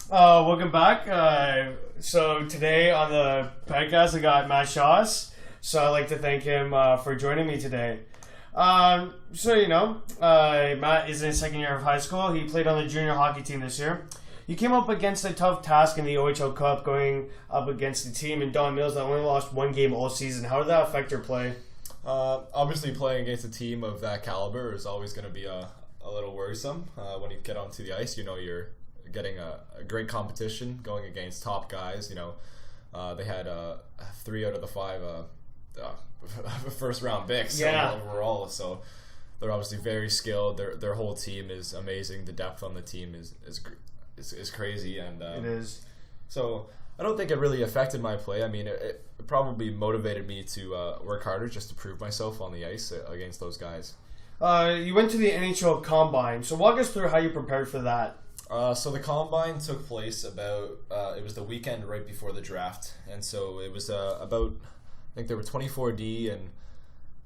Welcome back. So today on the podcast, I got Matt Shoss. So I'd like to thank him for joining me today. Matt is in his second year of high school. He played on the junior hockey team this year. You came up against a tough task in the OHL Cup, going up against the team in Don Mills that only lost one game all season. How did that affect your play? Obviously, playing against a team of that caliber is always going to be a little worrisome. When you get onto the ice, you're getting a great competition going against top guys. They had 3 out of the 5 first round picks overall, so they're obviously very skilled. Their whole team is amazing. The depth on the team is crazy, and it is. So I don't think it really affected my play. I mean, it probably motivated me to work harder just to prove myself on the ice against those guys. You went to the NHL Combine, so walk us through how you prepared for that. So the Combine took place it was the weekend right before the draft, and so it was about, I think there were 24 D and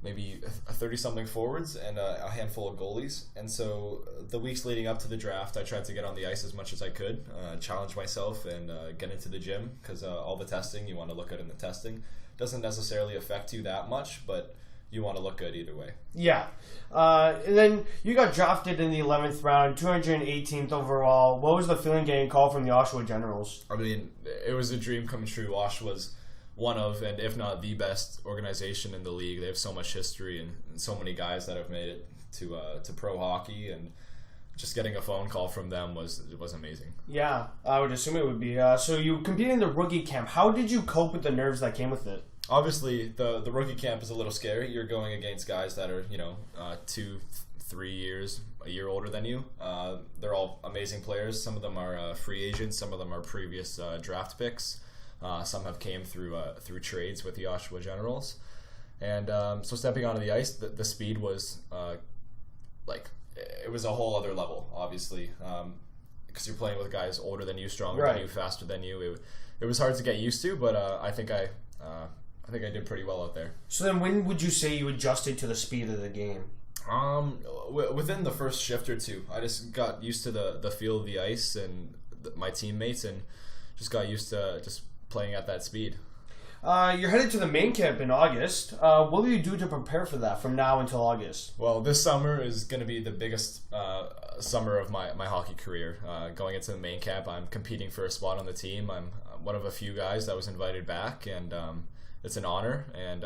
maybe 30-something forwards and a handful of goalies. And so the weeks leading up to the draft, I tried to get on the ice as much as I could, challenge myself and get into the gym, because all the testing, you want to look good in the testing. Doesn't necessarily affect you that much, but you want to look good either way. Yeah. And then you got drafted in the 11th round, 218th overall. What was the feeling getting called from the Oshawa Generals? I mean, it was a dream come true. Oshawa's one of, and if not the best organization in the league. They have so much history and so many guys that have made it to pro hockey, and just getting a phone call from them was amazing. Yeah, I would assume it would be. So you competed in the rookie camp. How did you cope with the nerves that came with it? Obviously, the rookie camp is a little scary. You're going against guys that are 2-3 years, a year older than you. They're all amazing players. Some of them are free agents. Some of them are previous draft picks. Some have came through trades with the Oshawa Generals. And so stepping onto the ice, the speed was it was a whole other level, obviously, because you're playing with guys older than you, stronger than you, faster than you. It was hard to get used to, but I think I did pretty well out there. So then when would you say you adjusted to the speed of the game? Within the first shift or two, I just got used to the feel of the ice and my teammates, and just got used to just playing at that speed. You're headed to the main camp in August. What will you do to prepare for that from now until August? Well, this summer is going to be the biggest summer of my hockey career. Going into the main camp, I'm competing for a spot on the team. I'm one of a few guys that was invited back, and it's an honor, and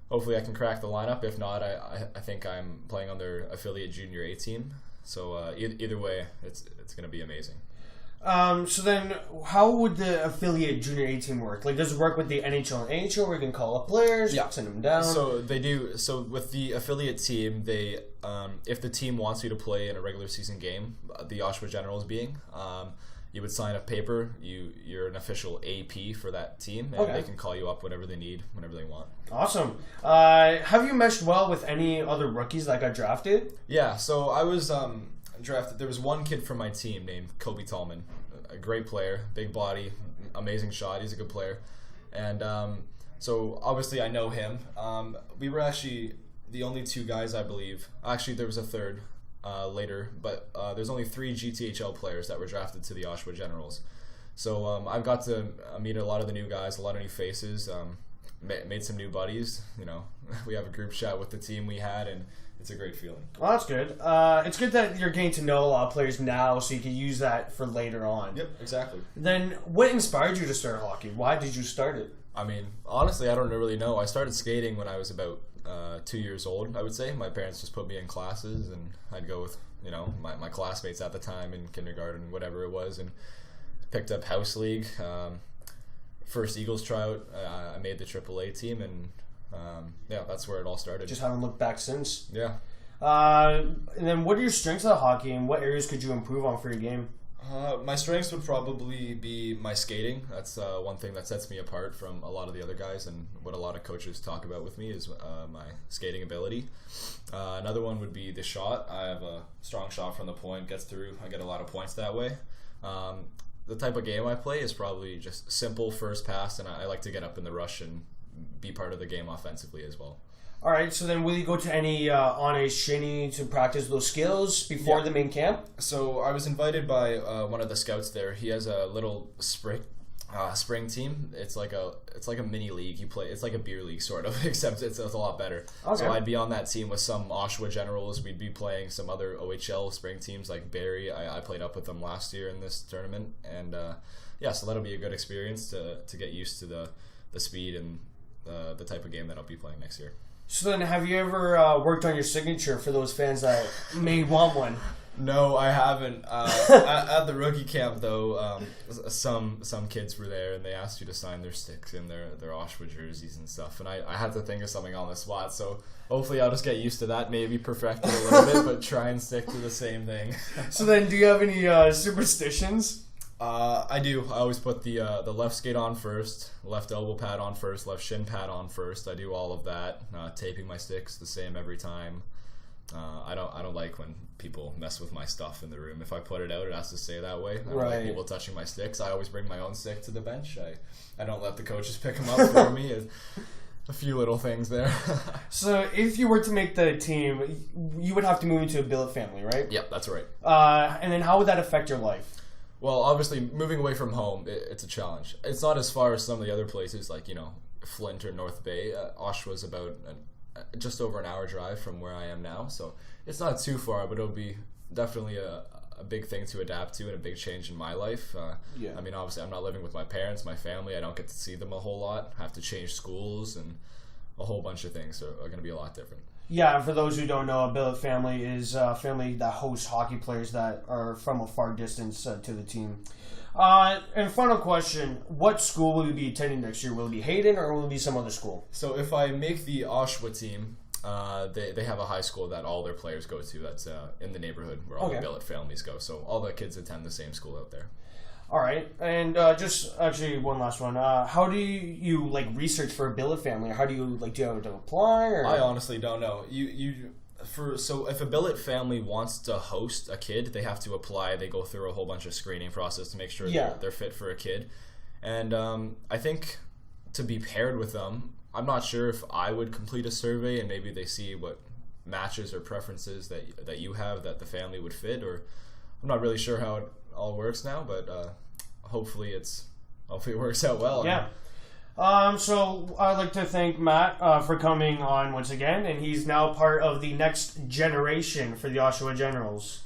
hopefully I can crack the lineup. If not, I think I'm playing on their affiliate junior A team. So either way, it's going to be amazing. So then, how would the affiliate junior A team work? Like, does it work with the NHL and AHL where you can call up players, send them down? So they do. So with the affiliate team, they if the team wants you to play in a regular season game, the Oshawa Generals being, you would sign a paper. You're an official AP for that team, and they can call you up whenever they need, whenever they want. Awesome. Have you meshed well with any other rookies that got drafted? Yeah. So I was drafted. There was one kid from my team named Kobe Tallman, a great player, big body, amazing shot. He's a good player, and so obviously I know him. We were actually the only 2 guys, I believe. Actually, there was a third later, but there's only 3 GTHL players that were drafted to the Oshawa Generals. So I've got to meet a lot of the new guys, a lot of new faces, made some new buddies. We have a group chat with the team we had, and it's a great feeling. Well, that's good. It's good that you're getting to know a lot of players now, so you can use that for later on. Yep, exactly. Then, what inspired you to start hockey? Why did you start it? I mean, honestly, I don't really know. I started skating when I was about 2 years old, I would say. My parents just put me in classes, and I'd go with my classmates at the time in kindergarten, whatever it was, and picked up house league. First Eagles tryout, I made the AAA team, and that's where it all started. Just haven't looked back since. Yeah. And then what are your strengths of hockey, and what areas could you improve on for your game? My strengths would probably be my skating. That's one thing that sets me apart from a lot of the other guys, and what a lot of coaches talk about with me is my skating ability. Another one would be the shot. I have a strong shot from the point, gets through. I get a lot of points that way. The type of game I play is probably just simple first pass, and I like to get up in the rush and be part of the game offensively as well. All right, so then will you go to any on-ice shinny to practice those skills before the main camp? So I was invited by one of the scouts there. He has a little spring team. It's like a mini league. You play. It's like a beer league sort of, except it's a lot better. Okay. So I'd be on that team with some Oshawa Generals. We'd be playing some other OHL spring teams like Barrie. I played up with them last year in this tournament, and so that'll be a good experience to get used to the speed and the type of game that I'll be playing next year. So then, have you ever worked on your signature for those fans that may want one? No, I haven't. At the rookie camp, though, some kids were there and they asked you to sign their sticks and their Oshawa jerseys and stuff. And I had to think of something on the spot. So hopefully I'll just get used to that, maybe perfect it a little bit, but try and stick to the same thing. So then, do you have any superstitions? I do. I always put the left skate on first, left elbow pad on first, left shin pad on first. I do all of that. Taping my sticks the same every time. I don't like when people mess with my stuff in the room. If I put it out, it has to stay that way. I don't like people touching my sticks. I always bring my own stick to the bench. I don't let the coaches pick them up for me. A few little things there. So if you were to make the team, you would have to move into a billet family, right? Yep, that's right. And then how would that affect your life? Well, obviously, moving away from home, it's a challenge. It's not as far as some of the other places, like, Flint or North Bay. Oshawa's about just over an hour drive from where I am now, so it's not too far, but it'll be definitely a big thing to adapt to and a big change in my life. I mean, obviously, I'm not living with my parents, my family. I don't get to see them a whole lot. I have to change schools, and a whole bunch of things are going to be a lot different. Yeah, and for those who don't know, a billet family is a family that hosts hockey players that are from a far distance to the team. And final question, what school will you be attending next year? Will it be Hayden or will it be some other school? So if I make the Oshawa team, they have a high school that all their players go to that's in the neighborhood where all the billet families go. So all the kids attend the same school out there. All right, and just actually one last one. How do you research for a billet family? How do you do you have to apply? Or? I honestly don't know. So if a billet family wants to host a kid, they have to apply. They go through a whole bunch of screening process to make sure they're fit for a kid. And I think to be paired with them, I'm not sure if I would complete a survey and maybe they see what matches or preferences that you have that the family would fit, or I'm not really sure how it all works now, but hopefully it works out well. Yeah. So I'd like to thank Matt for coming on once again, and he's now part of the next generation for the Oshawa Generals.